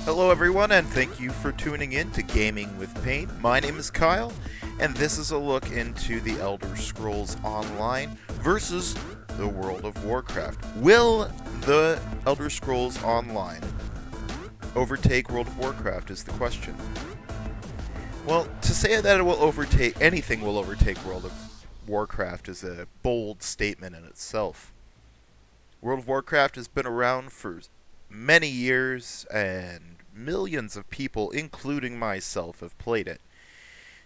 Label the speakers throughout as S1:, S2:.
S1: Hello everyone, and thank you for tuning in to Gaming with Pain. My name is Kyle, and this is a look into the Elder Scrolls Online versus the World of Warcraft. Will the Elder Scrolls Online overtake World of Warcraft is the question. Well, to say that it will overtake, anything will overtake World of Warcraft is a bold statement in itself. World of Warcraft has been around for many years, and millions of people, including myself, have played it.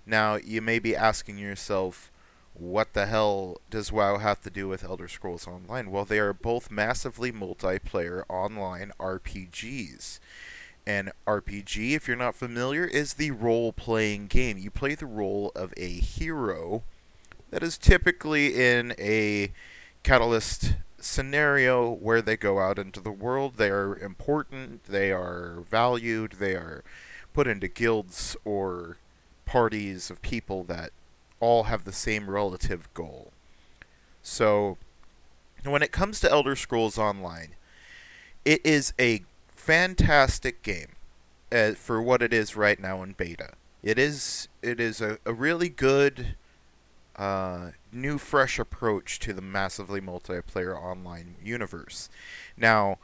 S1: Now, you may be asking yourself, what the hell does WoW have to do with Elder Scrolls Online? Well, they are both massively multiplayer online RPGs. And RPG, if you're not familiar, is the role-playing game. You play the role of a hero that is typically in a Catalyst scenario where they go out into the world. They are important, they are valued, they are put into guilds or parties of people that all have the same relative goal. So, when it comes to Elder Scrolls Online, it is a fantastic game for what it is right now in beta. It is a really good new, fresh approach to the massively multiplayer online universe. Now,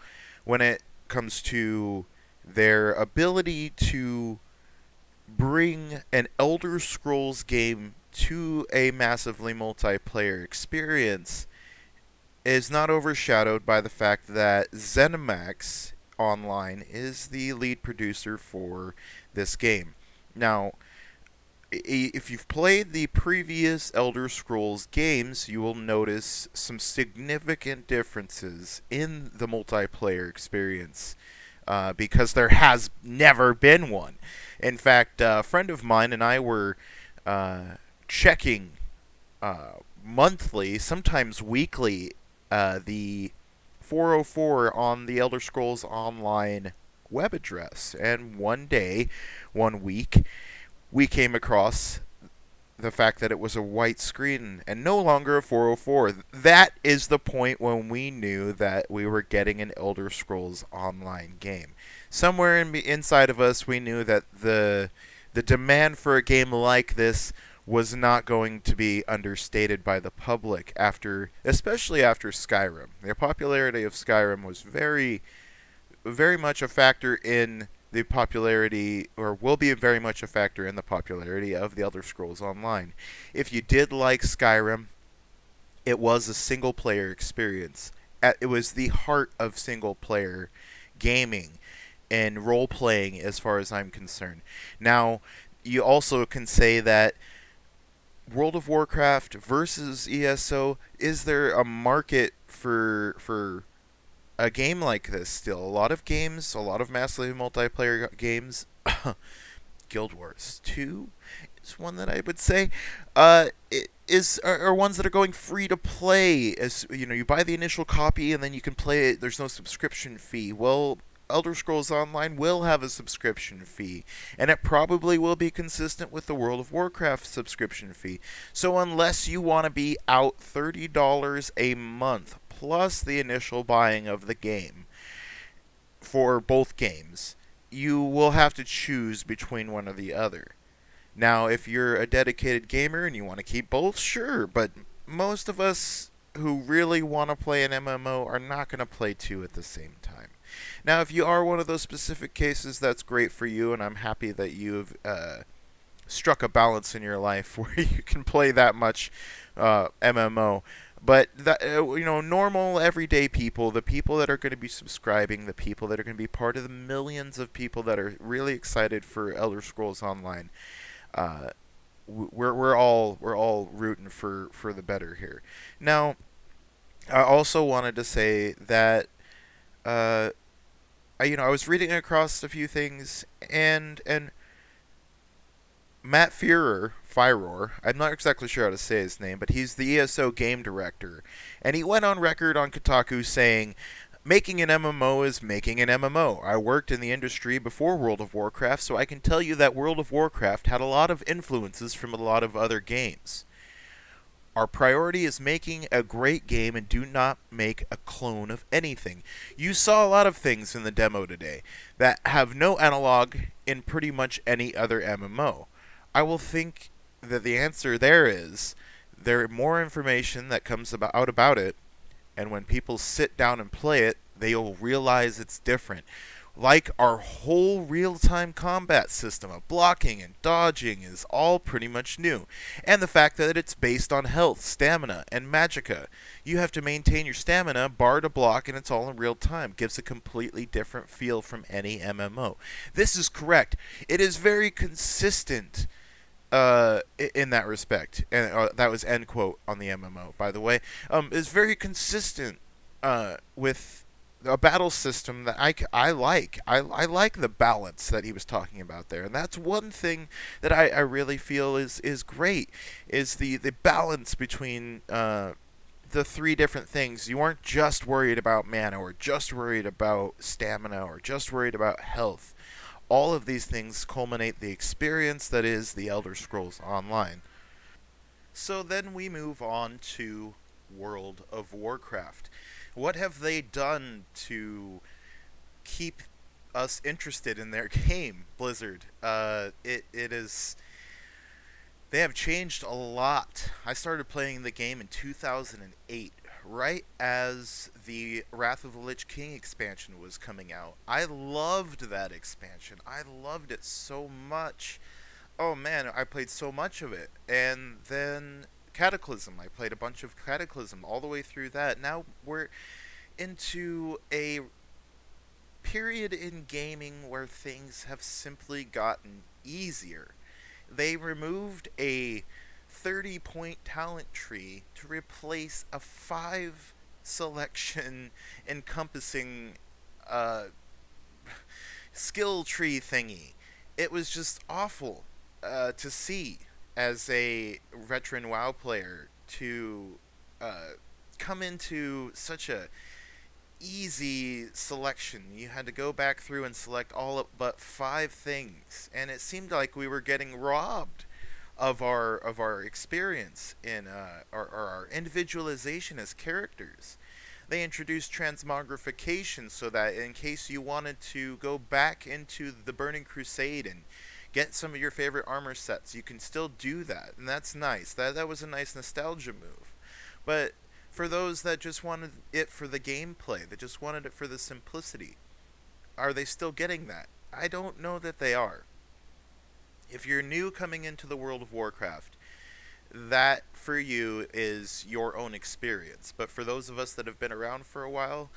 S1: when it comes to their ability to bring an Elder Scrolls game to a massively multiplayer experience, is not overshadowed by the fact that ZeniMax Online is the lead producer for this game. Now, if you've played the previous Elder Scrolls games, you will notice some significant differences in the multiplayer experience, because there has never been one. In fact, a friend of mine and I were checking monthly, sometimes weekly, the 404 on the Elder Scrolls Online web address, and one week, we came across the fact that it was a white screen and no longer a 404. That is the point when we knew that we were getting an Elder Scrolls Online game. Somewhere inside of us, we knew that the demand for a game like this was not going to be understated by the public, especially after Skyrim. The popularity of Skyrim was very, very much a factor in the popularity, or will be very much a factor in the popularity of the Elder Scrolls Online. If you did like Skyrim, it was a single-player experience. It was the heart of single-player gaming and role-playing, as far as I'm concerned. Now, you also can say that World of Warcraft versus ESO, is there a market for a game like this still? A lot of games, a lot of massively multiplayer games, Guild Wars 2 is one that I would say, are ones that are going free to play. As you know, you buy the initial copy and then you can play it. There's no subscription fee. Well, Elder Scrolls Online will have a subscription fee, and it probably will be consistent with the World of Warcraft subscription fee. So unless you want to be out $30 a month plus the initial buying of the game for both games, you will have to choose between one or the other. Now, if you're a dedicated gamer and you want to keep both, sure, but most of us who really want to play an MMO are not going to play two at the same time. Now, if you are one of those specific cases, that's great for you, and I'm happy that you've struck a balance in your life where you can play that much MMO. But normal, everyday people, the people that are going to be subscribing, the people that are going to be part of the millions of people that are really excited for Elder Scrolls Online, we're all rooting for the better here. Now, I also wanted to say that I was reading across a few things, and Matt Furor, I'm not exactly sure how to say his name, but he's the ESO game director, and he went on record on Kotaku saying, making an MMO is making an MMO. I worked in the industry before World of Warcraft, so I can tell you that World of Warcraft had a lot of influences from a lot of other games. Our priority is making a great game and do not make a clone of anything. You saw a lot of things in the demo today that have no analog in pretty much any other MMO. I will think that the answer there is there more information that comes out about it, and when people sit down and play it, they'll realize it's different. Like our whole real-time combat system of blocking and dodging is all pretty much new. And the fact that it's based on health, stamina, and magicka. You have to maintain your stamina, bar to block, and it's all in real time. Gives a completely different feel from any MMO. This is correct. It is very consistent in that respect. And that was end quote on the MMO, by the way. Is very consistent with a battle system that I like. I like the balance that he was talking about there, and that's one thing that I really feel is great, is the balance between the three different things. You aren't just worried about mana, or just worried about stamina, or just worried about health. All of these things culminate the experience that is the Elder Scrolls Online. So then we move on to World of Warcraft. What have they done to keep us interested in their game, Blizzard? It is. They have changed a lot. I started playing the game in 2008, right as the Wrath of the Lich King expansion was coming out. I loved that expansion. I loved it so much. Oh man, I played so much of it. And then Cataclysm. I played a bunch of Cataclysm all the way through that. Now we're into a period in gaming where things have simply gotten easier. They removed a 30-point talent tree to replace a 5 selection encompassing skill tree thingy. It was just awful to see as a veteran WoW player to come into such a easy selection. You had to go back through and select all but 5 things, and it seemed like we were getting robbed of our experience in our individualization as characters. They introduced transmogrification so that in case you wanted to go back into the Burning Crusade and get some of your favorite armor sets, you can still do that, and that's nice. That was a nice nostalgia move. But for those that just wanted it for the gameplay, that just wanted it for the simplicity, are they still getting that? I don't know that they are. If you're new coming into the World of Warcraft, that for you is your own experience. But for those of us that have been around for a while,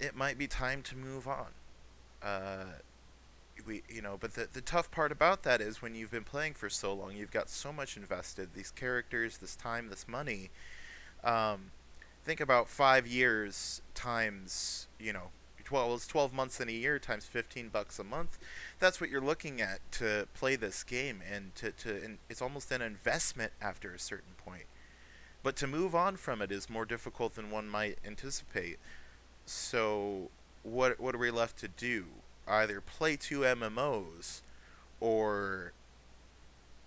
S1: it might be time to move on. But the tough part about that is when you've been playing for so long, you've got so much invested, these characters, this time, this money. Think about 5 years times, 12 months in a year times $15 a month. That's what you're looking at to play this game, and it's almost an investment after a certain point. But to move on from it is more difficult than one might anticipate. So what are we left to do? Either play 2 MMOs or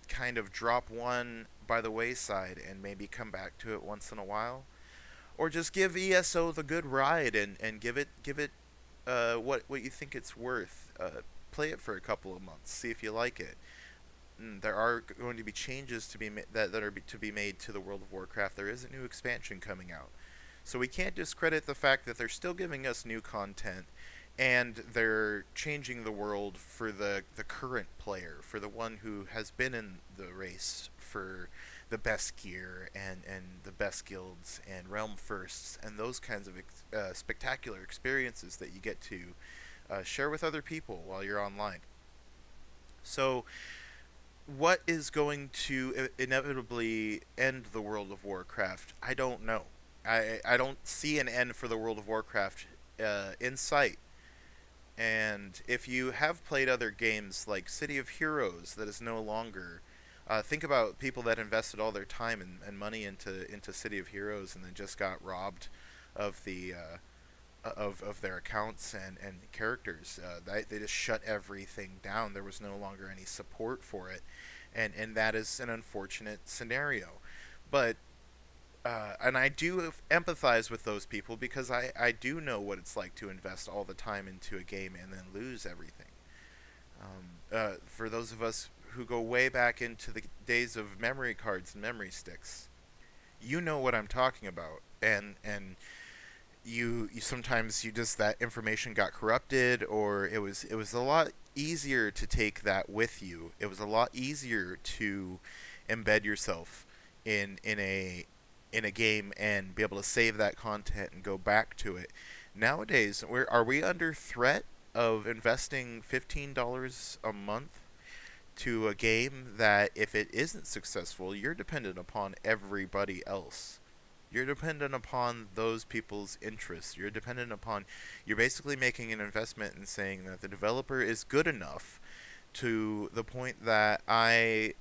S1: kind of drop one by the wayside and maybe come back to it once in a while, or just give ESO the good ride and give it what you think it's worth. Play it for a couple of months, see if you like it. There are going to be changes to be that are to be made to the World of Warcraft. There is a new expansion coming out, so we can't discredit the fact that they're still giving us new content, and they're changing the world for the current player, for the one who has been in the race for the best gear and the best guilds and realm firsts and those kinds of spectacular experiences that you get to share with other people while you're online. So what is going to inevitably end the World of Warcraft? I don't know. I don't see an end for the World of Warcraft in sight. And if you have played other games like City of Heroes that is no longer, think about people that invested all their time and money into City of Heroes and then just got robbed of the of their accounts and characters. They just shut everything down. There was no longer any support for it, and that is an unfortunate scenario. But and I do empathize with those people because I do know what it's like to invest all the time into a game and then lose everything. For those of us who go way back into the days of memory cards and memory sticks, you know what I'm talking about. And you sometimes you just that information got corrupted, or it was a lot easier to take that with you. It was a lot easier to embed yourself in a game and be able to save that content and go back to it. Nowadays, are we under threat of investing $15 a month to a game that if it isn't successful, you're dependent upon everybody else. You're dependent upon those people's interests. You're basically making an investment and saying that the developer is good enough to the point that I'm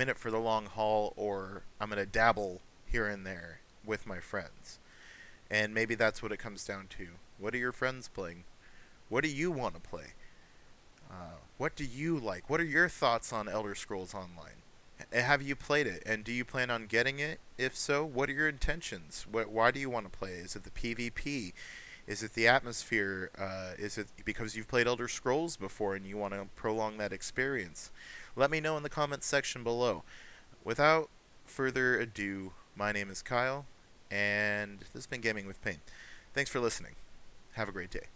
S1: in it for the long haul, or I'm going to dabble here and there with my friends. And maybe that's what it comes down to. What are your friends playing? What do you want to play? What do you like? What are your thoughts on Elder Scrolls Online? Have you played it, and do you plan on getting it? If so, what are your intentions? Why do you want to play? Is it the PvP? Is it the atmosphere? Is it because you've played Elder Scrolls before and you want to prolong that experience? Let me know in the comments section below. Without further ado, my name is Kyle, and this has been Gaming with Pain. Thanks for listening. Have a great day.